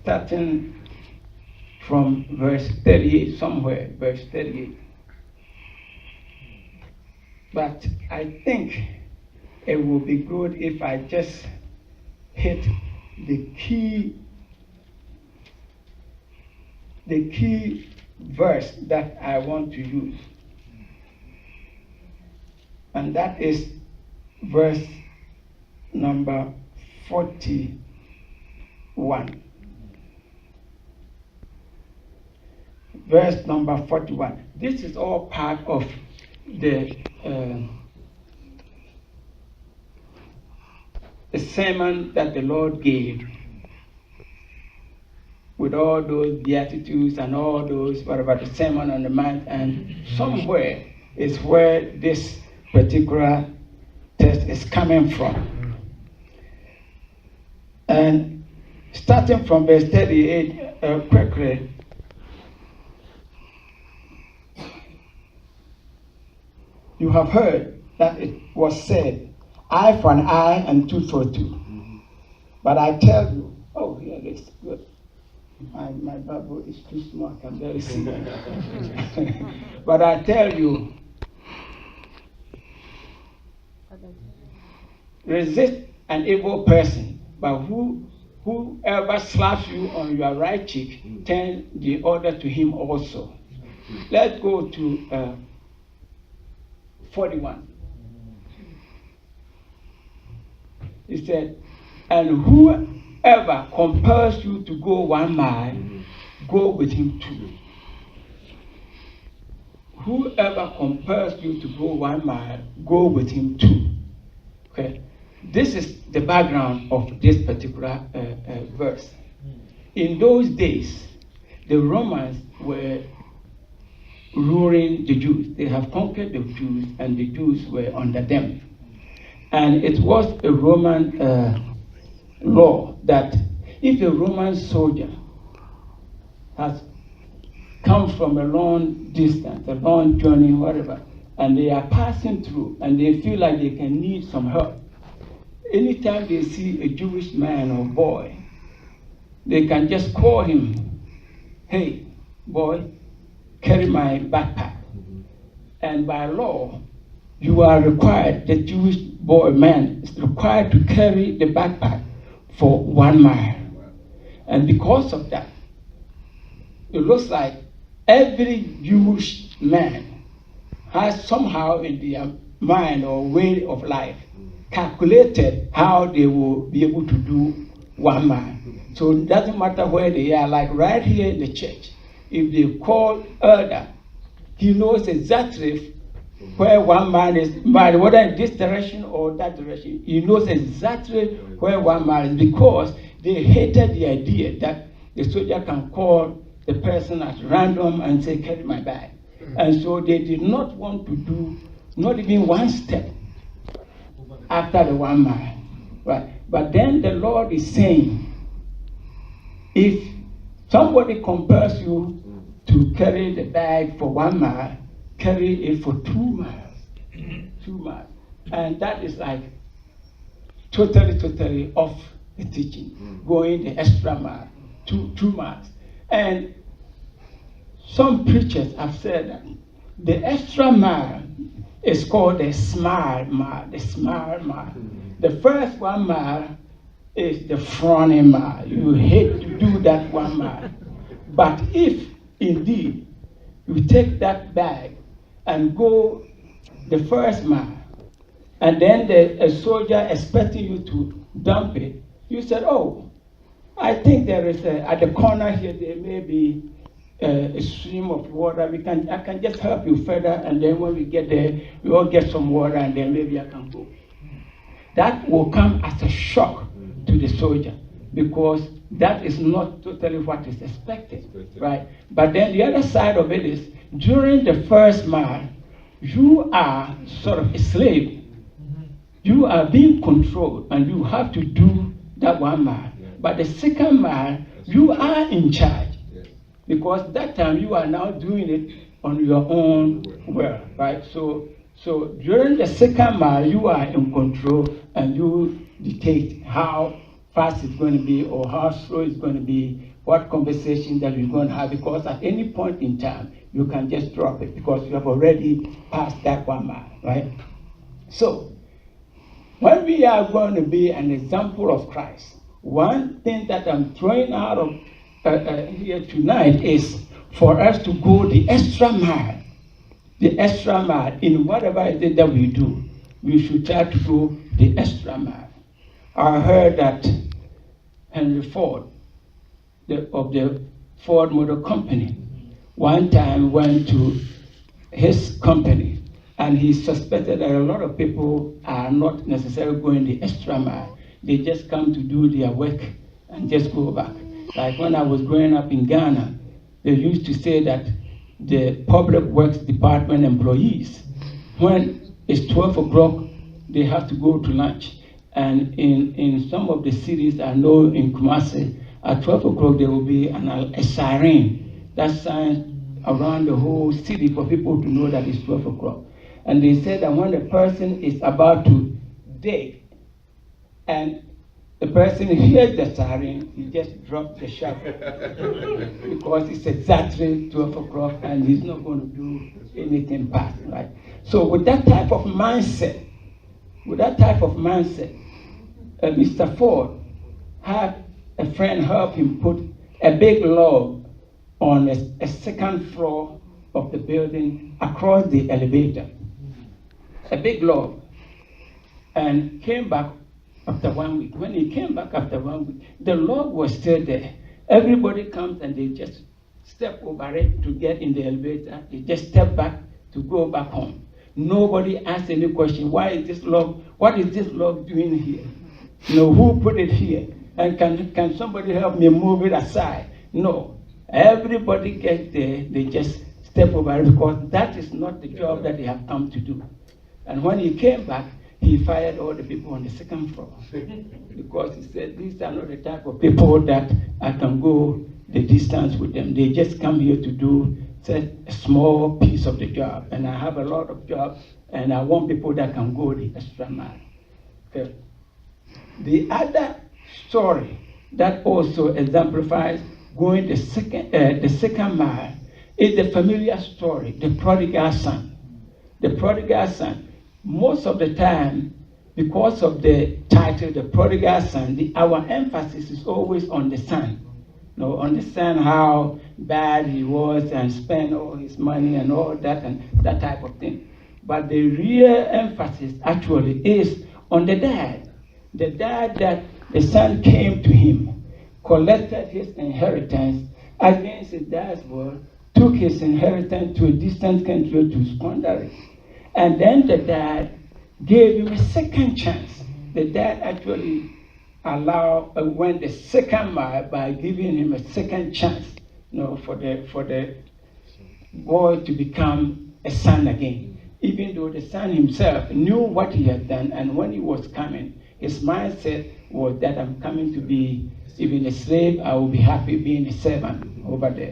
starting from verse 38, somewhere, verse 38. But I think it will be good if I just hit the key verse that I want to use. And that is verse number 41. Verse number 41. This is all part of the sermon that the Lord gave, with all those beatitudes and all those, whatever, the Sermon on the Mount, and somewhere is where this particular text is coming from. And starting from verse 38, quickly, you have heard that it was said, eye for an eye and tooth for a tooth. But I tell you, oh, yeah, it's good. My Bible is too small, I can barely see it. But I tell you, resist an evil person, but whoever slaps you on your right cheek, turn the other to him also. Let's go to 41. He said, and whoever compels you to go 1 mile, go with him 2. Whoever compels you to go 1 mile, go with him 2. Okay, this is the background of this particular verse. In those days, the Romans were ruling the Jews. They have conquered the Jews, and the Jews were under them. And it was a Roman law that if a Roman soldier has come from a long distance, a long journey, whatever, and they are passing through and they feel like they can need some help, anytime they see a Jewish man or boy, they can just call him, hey, boy, carry my backpack. And by law, you are required, the Jewish boy, man, is required to carry the backpack for 1 mile. And because of that, it looks like every Jewish man has somehow in their mind or way of life calculated how they will be able to do 1 mile. So it doesn't matter where they are, like right here in the church, if they call elder, he knows exactly where 1 mile is, but whether in this direction or that direction, he knows exactly where 1 mile is, because they hated the idea that the soldier can call the person at random and say, carry my bag. And so they did not want to do not even 1 step after the 1 mile. Right? But then the Lord is saying, if somebody compels you to carry the bag for 1 mile, carry it for 2 miles. 2 miles. And that is like totally off the teaching, going the extra mile, 2 miles. And some preachers have said that the extra mile is called the smile mile, the smile mile. The first 1 mile is the frowning mile. You hate to do that 1 mile. But if indeed you take that bag and go the first mile, and then a soldier expecting you to dump it, you said, oh, I think there is at the corner here, there may be a stream of water. I can just help you further, and then when we get there, we all get some water, and then maybe I can go. That will come as a shock to the soldier, because that is not totally what is expected, right? But then the other side of it is, during the first mile, you are sort of a slave. You are being controlled, and you have to do that 1 mile. But the second mile, you are in charge, because that time you are now doing it on your own will, right? So during the second mile, you are in control, and you dictate how fast it's going to be, or how slow it's going to be, what conversation that we're going to have, because at any point in time, you can just drop it because you have already passed that 1 mile, right? So, when we are going to be an example of Christ, one thing that I'm throwing out of here tonight is for us to go the extra mile in whatever it is that we do. We should try to go the extra mile. I heard that Henry Ford, of the Ford Motor Company, one time went to his company, and he suspected that a lot of people are not necessarily going the extra mile. They just come to do their work and just go back. Like when I was growing up in Ghana, they used to say that the public works department employees, when it's 12 o'clock, they have to go to lunch. And in some of the cities, I know in Kumasi, at 12 o'clock there will be a siren that signs around the whole city for people to know that it's 12 o'clock. And they said that when the person is about to dig, and the person hears the siren, he just drops the shovel because it's exactly 12 o'clock and he's not going to do anything past, right? So with that type of mindset, Mr. Ford had a friend help him put a big log on a second floor of the building across the elevator. A big log. And came back after 1 week. When he came back after 1 week, the log was still there. Everybody comes and they just step over it to get in the elevator. They just step back to go back home. Nobody asked any question. Why is this log? What is this log doing here? Who put it here? And can somebody help me move it aside? No. Everybody gets there, they just step over it because that is not the job that they have come to do. And when he came back, he fired all the people on the second floor because he said, these are not the type of people that I can go the distance with them. They just come here to do a small piece of the job. And I have a lot of jobs, and I want people that can go the extra mile. Okay. The other story that also exemplifies going the second mile is the familiar story, the prodigal son. The prodigal son. Most of the time, because of the title, the prodigal son, our emphasis is always on the son. On the son, how bad he was and spent all his money and all that and that type of thing. But the real emphasis actually is on the dad. The dad that the son came to him, collected his inheritance against his dad's will, took his inheritance to a distant country to squander it. And then the dad gave him a second chance. The dad actually went the second mile by giving him a second chance, for the boy to become a son again. Even though the son himself knew what he had done, and when he was coming, his mindset was that I'm coming to be even a slave, I will be happy being a servant over there.